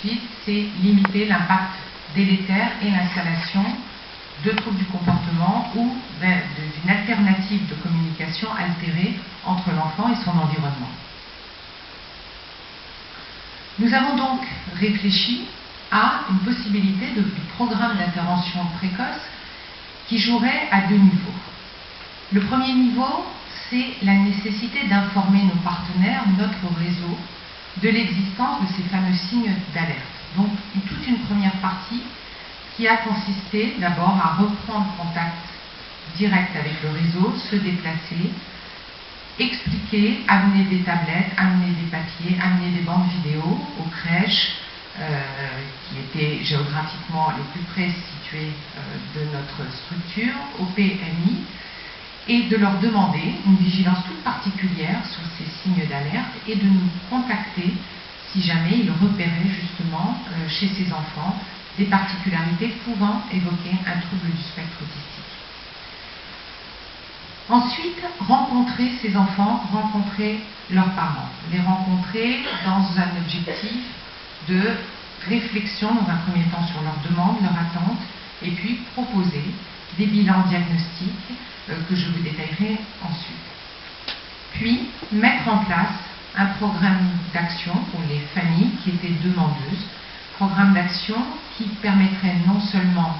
suite, c'est limiter l'impact délétère et l'installation de troubles du comportement ou d'une alternative de communication altérée entre l'enfant et son environnement. Nous avons donc réfléchi à une possibilité de programme d'intervention précoce qui jouerait à deux niveaux. Le premier niveau, c'est la nécessité d'informer nos partenaires, notre réseau, de l'existence de ces fameux signes d'alerte. Donc toute une première partie qui a consisté d'abord à reprendre contact direct avec le réseau, se déplacer, expliquer, amener des tablettes, amener des papiers, amener des bandes vidéo aux crèches qui étaient géographiquement les plus près situées de notre structure, au PMI, et de leur demander une vigilance toute particulière sur ces signes d'alerte et de nous contacter si jamais ils repéraient justement chez ces enfants des particularités pouvant évoquer un trouble du spectre autistique. Ensuite, rencontrer ces enfants, rencontrer leurs parents, les rencontrer dans un objectif de réflexion dans un premier temps sur leurs demandes, leurs attentes, et puis proposer des bilans diagnostiques que je vous détaillerai ensuite. Puis, mettre en place un programme d'action pour les familles qui étaient demandeuses, programme d'action qui permettrait non seulement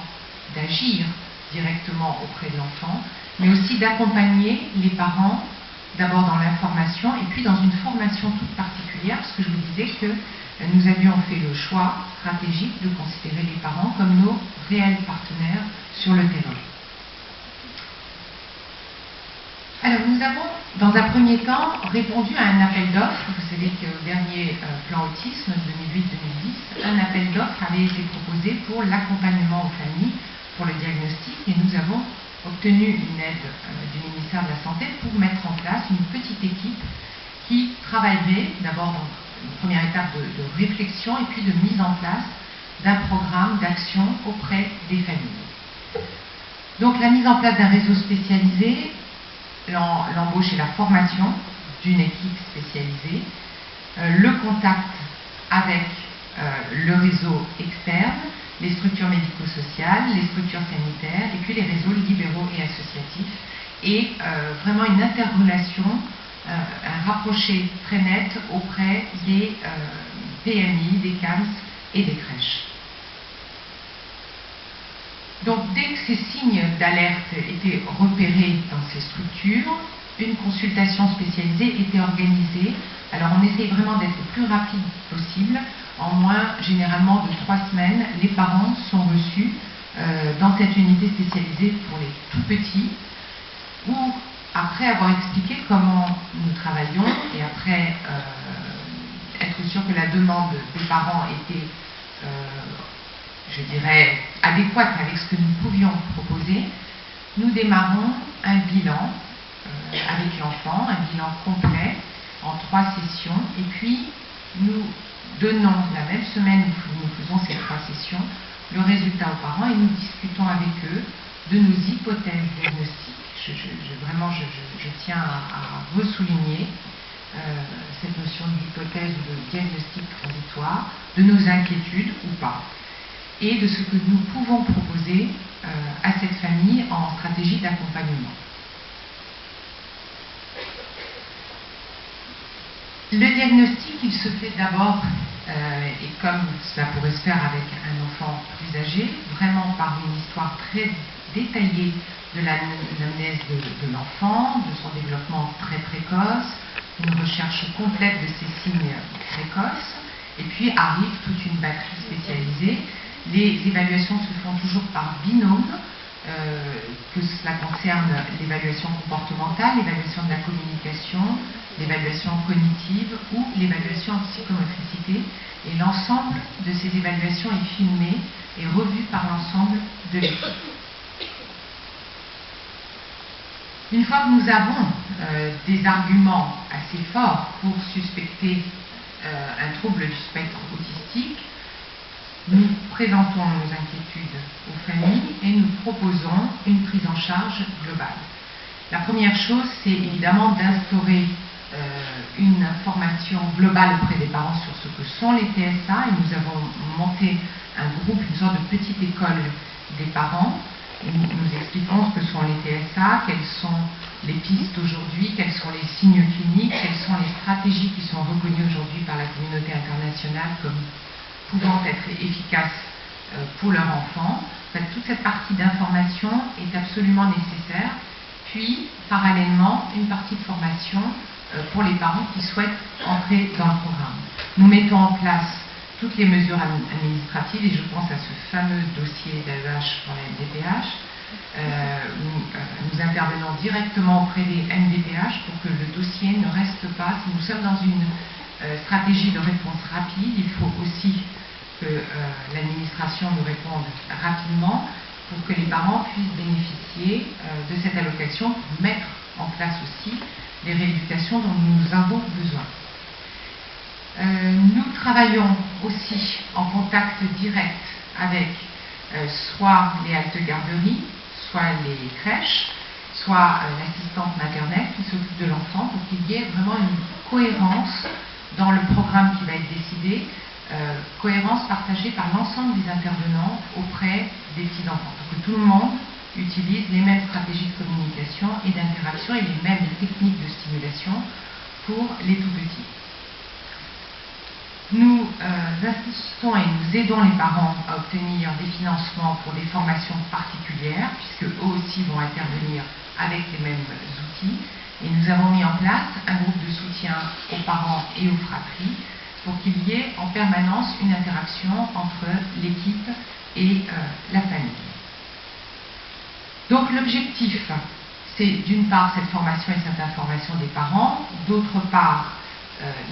d'agir directement auprès de l'enfant, mais aussi d'accompagner les parents d'abord dans l'information et puis dans une formation toute particulière, parce que je vous disais que nous avions fait le choix stratégique de considérer les parents comme nos réels partenaires sur le terrain. Alors nous avons, dans un premier temps, répondu à un appel d'offres. Vous savez qu'au dernier plan autisme 2008-2010, un appel d'offres avait été proposé pour l'accompagnement aux familles, pour le diagnostic, et nous avons obtenu une aide du ministère de la Santé pour mettre en place une petite équipe qui travaillerait d'abord dans une première étape de réflexion et puis de mise en place d'un programme d'action auprès des familles. Donc la mise en place d'un réseau spécialisé, l'embauche et la formation d'une équipe spécialisée, le contact avec le réseau externe, les structures médico-sociales, les structures sanitaires et puis les réseaux libéraux et associatifs, et vraiment une interrelation, un rapproché très net auprès des PMI, des CAMS et des crèches. Donc dès que ces signes d'alerte étaient repérés dans ces structures, une consultation spécialisée était organisée. Alors on essaye vraiment d'être le plus rapide possible. En moins, généralement de 3 semaines, les parents sont reçus dans cette unité spécialisée pour les tout petits, où après avoir expliqué comment nous travaillons et après être sûr que la demande des parents était je dirais, adéquate avec ce que nous pouvions proposer, nous démarrons un bilan avec l'enfant, un bilan complet en 3 sessions, et puis nous donnons la même semaine où nous faisons ces 3 sessions le résultat aux parents et nous discutons avec eux de nos hypothèses diagnostiques. Je tiens à ressouligner cette notion d'hypothèse ou de diagnostic transitoire, de nos inquiétudes ou pas, et de ce que nous pouvons proposer à cette famille en stratégie d'accompagnement. Le diagnostic, il se fait d'abord, et comme cela pourrait se faire avec un enfant plus âgé, vraiment par une histoire très détaillée de l'anamnèse de l'enfant, de son développement très précoce, une recherche complète de ces signes précoces, et puis arrive toute une batterie spécialisée. Les évaluations se font toujours par binôme, que cela concerne l'évaluation comportementale, l'évaluation de la communication, l'évaluation cognitive ou l'évaluation en psychomotricité. Et l'ensemble de ces évaluations est filmé et revu par l'ensemble de l'équipe. Une fois que nous avons des arguments assez forts pour suspecter un trouble du spectre autistique, nous présentons nos inquiétudes aux familles et nous proposons une prise en charge globale. La première chose, c'est évidemment d'instaurer une information globale auprès des parents sur ce que sont les TSA, et nous avons monté un groupe, une sorte de petite école des parents, où nous expliquons ce que sont les TSA, quelles sont les pistes aujourd'hui, quels sont les signes cliniques, quelles sont les stratégies qui sont reconnues aujourd'hui par la communauté internationale comme pouvant être efficaces pour leur enfant. En fait, toute cette partie d'information est absolument nécessaire. Puis, parallèlement, une partie de formation pour les parents qui souhaitent entrer dans le programme. Nous mettons en place toutes les mesures administratives, et je pense à ce fameux dossier d'AEH pour la MDPH, où nous intervenons directement auprès des MDPH pour que le dossier ne reste pas. Si nous sommes dans une stratégie de réponse rapide, il faut aussi que l'administration nous réponde rapidement pour que les parents puissent bénéficier de cette allocation, pour mettre en place aussi les rééducations dont nous avons besoin. Nous travaillons aussi en contact direct avec soit les haltes garderies, soit les crèches, soit l'assistante maternelle qui s'occupe de l'enfant, pour qu'il y ait vraiment une cohérence dans le programme qui va être décidé, cohérence partagée par l'ensemble des intervenants auprès des petits-enfants, pour que tout le monde utilise les mêmes stratégies de communication et d'interaction et les mêmes techniques de stimulation pour les tout-petits. Nous insistons et nous aidons les parents à obtenir des financements pour des formations particulières, puisque eux aussi vont intervenir avec les mêmes outils. Et nous avons mis en place un groupe de soutien aux parents et aux fratries pour qu'il y ait en permanence une interaction entre l'équipe et la famille. Donc l'objectif, c'est d'une part cette formation et cette information des parents, d'autre part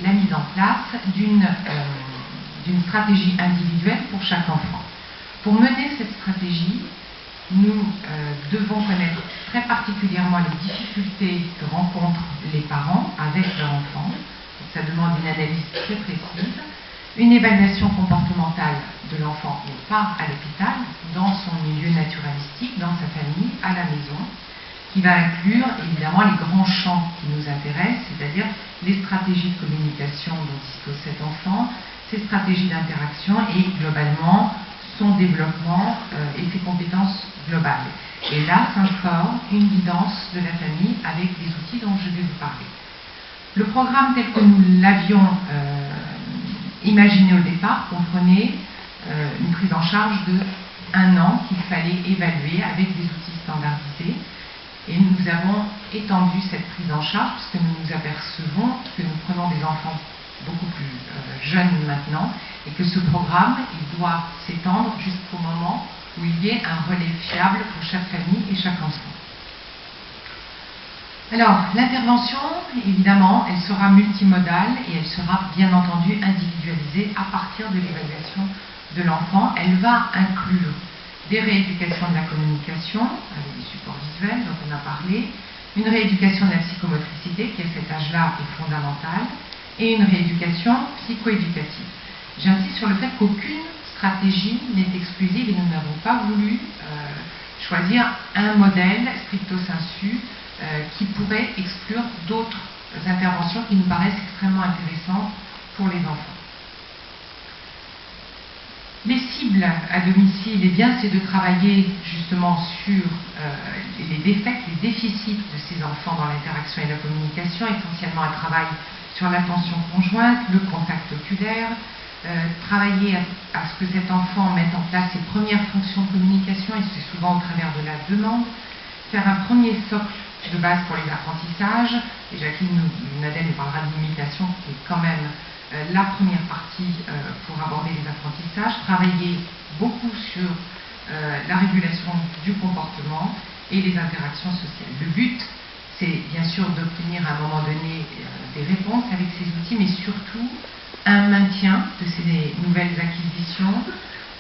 la mise en place d'une stratégie individuelle pour chaque enfant. Pour mener cette stratégie, nous devons connaître très particulièrement les difficultés que rencontrent les parents avec leur enfant. Ça demande une analyse très précise, une évaluation comportementale de l'enfant et pas à l'hôpital, dans son milieu naturalistique, dans sa famille, à la maison, qui va inclure évidemment les grands champs qui nous intéressent, c'est-à-dire les stratégies de communication dont dispose cet enfant, ses stratégies d'interaction et globalement son développement et ses compétences globales. Et là s'instaure une guidance de la famille avec les outils dont je vais vous parler. Le programme tel que nous l'avions imaginé au départ comprenait une prise en charge de 1 an qu'il fallait évaluer avec des outils standardisés. Et nous avons étendu cette prise en charge parce que nous nous apercevons que nous prenons des enfants beaucoup plus jeunes maintenant et que ce programme il doit s'étendre jusqu'au moment où il y ait un relais fiable pour chaque famille et chaque enfant. Alors, l'intervention, évidemment, elle sera multimodale et elle sera bien entendu individualisée à partir de l'évaluation de l'enfant. Elle va inclure des rééducations de la communication, avec des supports visuels dont on a parlé, une rééducation de la psychomotricité, qui à cet âge-là est fondamentale, et une rééducation psychoéducative. J'insiste sur le fait qu'aucune stratégie n'est exclusive et nous n'avons pas voulu choisir un modèle stricto sensu qui pourrait exclure d'autres interventions qui nous paraissent extrêmement intéressantes pour les enfants. Les cibles à domicile, eh bien, c'est de travailler justement sur les défects, les déficits de ces enfants dans l'interaction et la communication, essentiellement un travail sur l'attention conjointe, le contact oculaire, travailler à ce que cet enfant mette en place ses premières fonctions de communication, et c'est souvent au travers de la demande, faire un premier socle de base pour les apprentissages, et Jacqueline Nadel nous parlera de l'imitation, qui est quand même la première partie pour aborder les apprentissages, travailler beaucoup sur la régulation du comportement et les interactions sociales. Le but, c'est bien sûr d'obtenir à un moment donné des réponses avec ces outils, mais surtout un maintien de ces nouvelles acquisitions,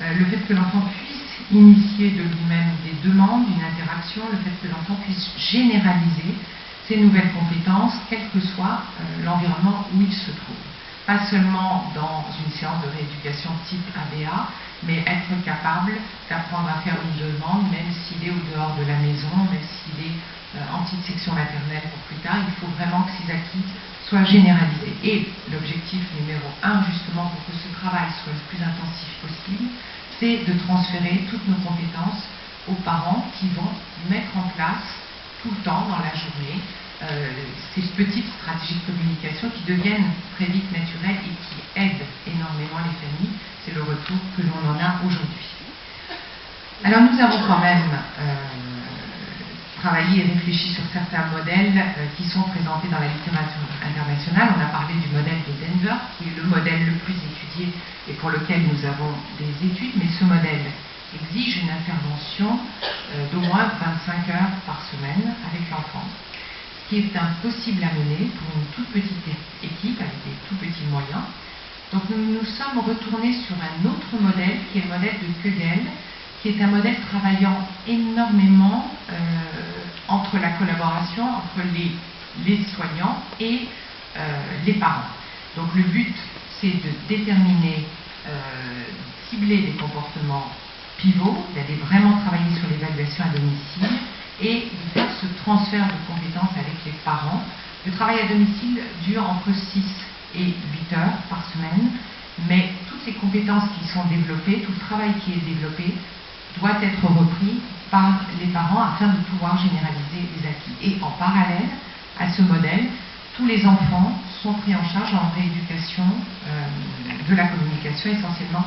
le fait que l'enfant puisse initier de lui-même des demandes, une interaction, le fait que l'enfant puisse généraliser ces nouvelles compétences, quel que soit l'environnement où il se trouve. Pas seulement dans une séance de rééducation type ABA, mais être capable d'apprendre à faire une demande, même s'il est au dehors de la maison, même s'il est en petite section maternelle pour plus tard. Il faut vraiment que ces acquis soient généralisés. Et l'objectif numéro 1, justement, pour que ce travail soit le plus intensif possible, c'est de transférer toutes nos compétences aux parents qui vont mettre en place tout le temps dans la journée ces petites stratégies de communication qui deviennent très vite naturelles et qui aident énormément les familles. C'est le retour que l'on en a aujourd'hui. Alors nous avons quand même travaillé et réfléchi sur certains modèles qui sont présentés dans la littérature internationale. On a parlé du modèle de Denver, qui est le modèle le plus étudié et pour lequel nous avons des études, mais ce modèle exige une intervention d'au moins 25 heures par semaine avec l'enfant, ce qui est impossible à mener pour une toute petite équipe avec des tout petits moyens. Donc nous nous sommes retournés sur un autre modèle qui est le modèle de Koegel, qui est un modèle travaillant énormément entre la collaboration entre les soignants et les parents. Donc le but, c'est de déterminer, cibler les comportements pivots, d'aller vraiment travailler sur l'évaluation à domicile et de faire ce transfert de compétences avec les parents. Le travail à domicile dure entre 6 et 8 heures par semaine, mais toutes les compétences qui sont développées, tout le travail qui est développé, doit être repris par les parents afin de pouvoir généraliser les acquis. Et en parallèle à ce modèle, tous les enfants sont pris en charge en rééducation de la communication, essentiellement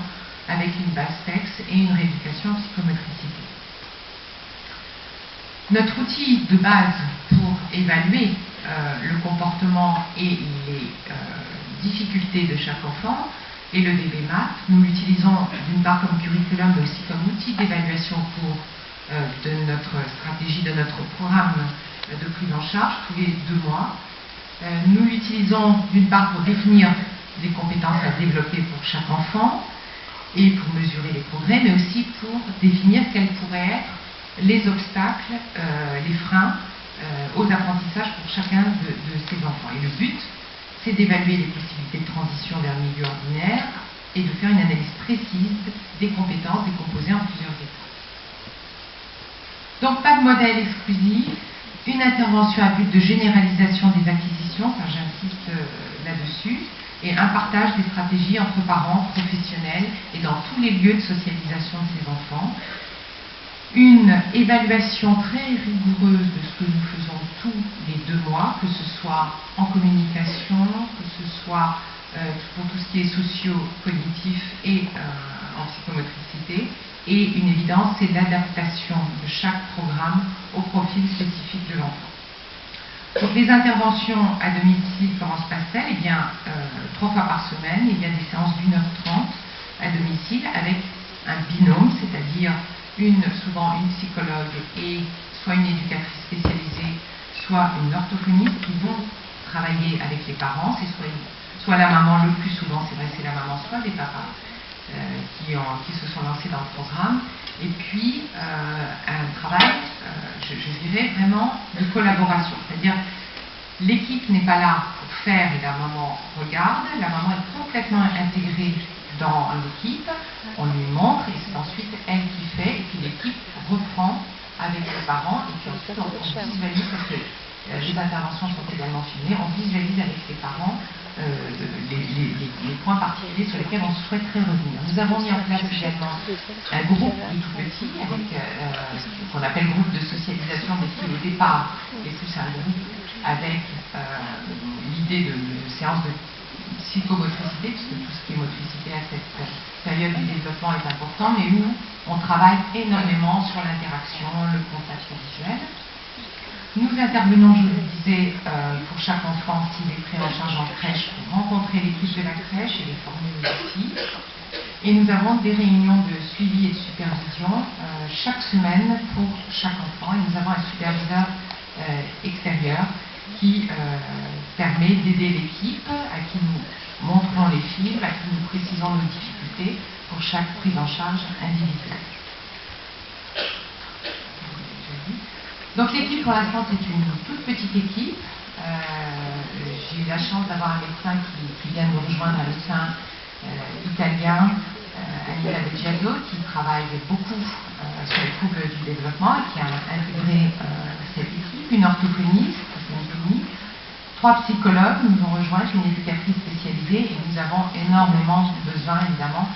avec une base texte et une rééducation en psychomotricité. Notre outil de base pour évaluer le comportement et les difficultés de chaque enfant est le DBMAP. Nous l'utilisons d'une part comme curriculum, mais aussi comme outil d'évaluation pour de notre stratégie, de notre programme de prise en charge tous les 2 mois. Nous l'utilisons d'une part pour définir les compétences à développer pour chaque enfant et pour mesurer les progrès, mais aussi pour définir quels pourraient être les obstacles, les freins aux apprentissages pour chacun de ces enfants. Et le but, c'est d'évaluer les possibilités de transition vers le milieu ordinaire et de faire une analyse précise des compétences décomposées en plusieurs étapes. Donc pas de modèle exclusif, une intervention à but de généralisation des acquisitions, car j'insiste là-dessus, et un partage des stratégies entre parents, professionnels et dans tous les lieux de socialisation de ces enfants. Une évaluation très rigoureuse de ce que nous faisons tous les 2 mois, que ce soit en communication, que ce soit pour tout ce qui est socio-cognitif et en psychomotricité. Et une évidence, c'est l'adaptation de chaque programme au profil spécifique de l'enfant. Donc les interventions à domicile, comment se passe-t-elle? Eh bien, 3 fois par semaine, il y a des séances d'1h30 à domicile avec un binôme, c'est-à-dire souvent une psychologue et soit une éducatrice spécialisée, soit une orthophoniste qui vont travailler avec les parents. C'est soit la maman, le plus souvent, c'est vrai, c'est la maman, soit les papas qui se sont lancés dans le programme. Et puis, un travail, je dirais, vraiment de collaboration. C'est-à-dire, l'équipe n'est pas là pour faire et la maman regarde. La maman est complètement intégrée dans l'équipe. On lui montre et c'est ensuite elle qui fait. Et puis l'équipe reprend avec les parents. Et puis ensuite, on visualise, parce que les interventions sont également filmées, on visualise avec les parents les points particuliers sur lesquels on souhaiterait revenir. Nous avons mis en place également un groupe de tout petits, qu'on appelle groupe de socialisation, mais qui au départ est plus un groupe avec l'idée de séance de psychomotricité, puisque tout ce qui est motricité à cette période du développement est important, mais où on travaille énormément sur l'interaction, le contact visuel. Nous intervenons, je vous le disais, pour chaque enfant s'il est pris en charge en crèche, pour rencontrer l'équipe de la crèche et les former aussi. Et nous avons des réunions de suivi et de supervision chaque semaine pour chaque enfant. Et nous avons un superviseur extérieur qui permet d'aider l'équipe, à qui nous montrons les films, à qui nous précisons nos difficultés pour chaque prise en charge individuelle. Donc l'équipe pour l'instant c'est une toute petite équipe. J'ai eu la chance d'avoir un médecin qui vient nous rejoindre, un médecin italien, Anita Beggiato, qui travaille beaucoup sur les troubles du développement et qui a intégré cette équipe. équipe, une orthophoniste, une 3 psychologues nous ont rejoints, une éducatrice spécialisée, et nous avons énormément besoin, évidemment,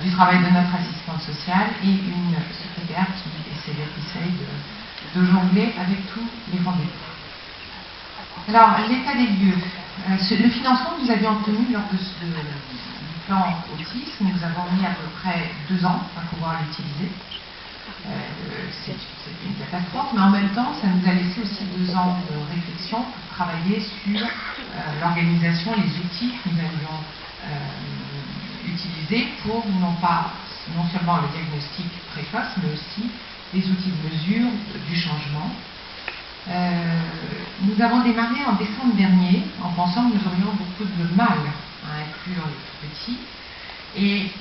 du travail de notre assistante sociale et une secrétaire qui essaye de jongler avec tous les rendez-vous. Alors, l'état des lieux. Le financement que nous avions obtenu lors du plan autisme, nous avons mis à peu près 2 ans à pouvoir l'utiliser. C'est une catastrophe, mais en même temps, ça nous a laissé aussi 2 ans de réflexion pour travailler sur l'organisation, les outils que nous allions utiliser pour non seulement le diagnostic précoce, mais aussi les outils de mesure du changement. Nous avons démarré en décembre dernier en pensant que nous aurions beaucoup de mal à inclure les tout petits, et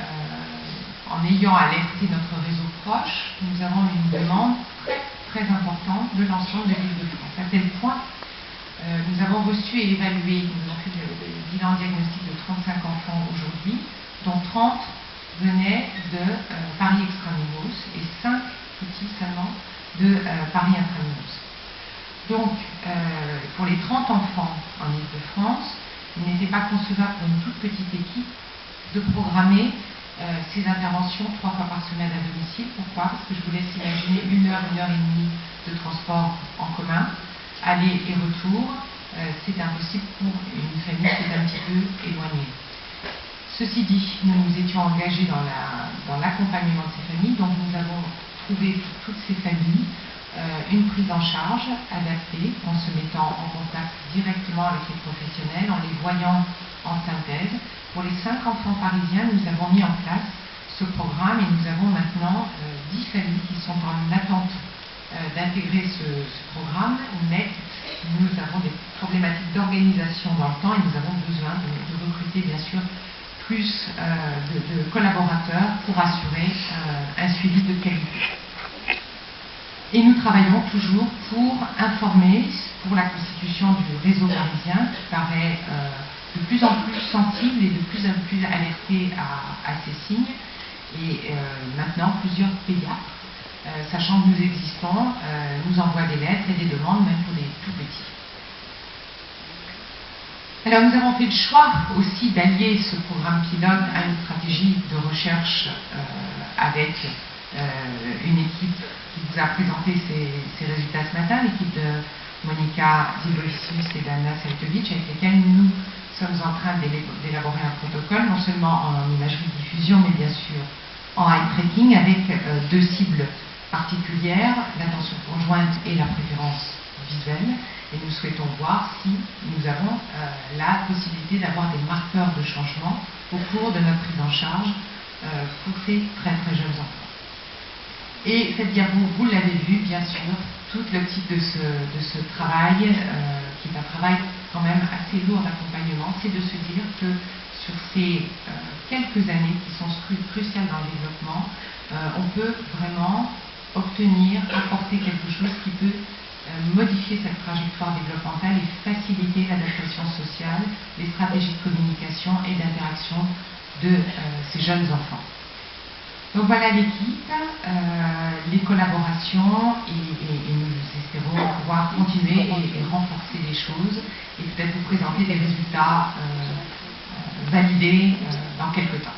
en ayant alerté notre réseau proche, nous avons une demande très importante de l'ensemble de l'île de France, à tel point nous avons reçu et évalué, nous avons fait le bilan diagnostic de 35 enfants aujourd'hui, dont 30 venaient de Paris extramuros et 5 petits seulement de Paris intramuros. Donc, pour les 30 enfants en Île-de-France, il n'était pas concevable pour une toute petite équipe de programmer ces interventions 3 fois par semaine à domicile. Pourquoi? Parce que je vous laisse imaginer 1 heure, 1 heure et demie de transport en commun, aller et retour, c'est impossible pour une famille qui est un petit peu éloignée. Ceci dit, nous nous étions engagés dans l'accompagnement de ces familles, donc nous avons trouvé pour toutes ces familles une prise en charge adaptée en se mettant en contact directement avec les professionnels, en les voyant en synthèse. Pour les 5 enfants parisiens, nous avons mis en place ce programme et nous avons maintenant 10 familles qui sont en attente d'intégrer ce programme, mais nous avons des problématiques d'organisation dans le temps et nous avons besoin de recruter bien sûr plus de collaborateurs pour assurer un suivi de qualité. Et nous travaillons toujours pour informer, pour la constitution du réseau parisien, qui paraît de plus en plus sensible et de plus en plus alerté à ces signes. Et maintenant, plusieurs pédiatres, sachant que nous existons, nous envoient des lettres et des demandes, même pour les tout petits. Alors nous avons fait le choix aussi d'allier ce programme pilote à une stratégie de recherche avec une équipe qui vous a présenté ces résultats ce matin, l'équipe de Monica Diboisius et d'Anna Seltovic, avec lesquelles nous sommes en train d'élaborer un protocole, non seulement en imagerie de diffusion, mais bien sûr en eye tracking, avec 2 cibles particulières, l'attention conjointe et la préférence visuelle. Et nous souhaitons voir si nous avons la possibilité d'avoir des marqueurs de changement au cours de notre prise en charge pour ces très très jeunes enfants. Et cette diapo, vous l'avez vu, bien sûr, tout l'optique de ce travail, qui est un travail quand même assez lourd d'accompagnement, c'est de se dire que sur ces quelques années qui sont cruciales dans le développement, on peut vraiment apporter quelque chose qui peut modifier cette trajectoire développementale et faciliter l'adaptation sociale, les stratégies de communication et d'interaction de ces jeunes enfants. Donc voilà l'équipe, les collaborations et nous espérons pouvoir continuer et renforcer les choses et peut-être vous présenter des résultats validés dans quelques temps.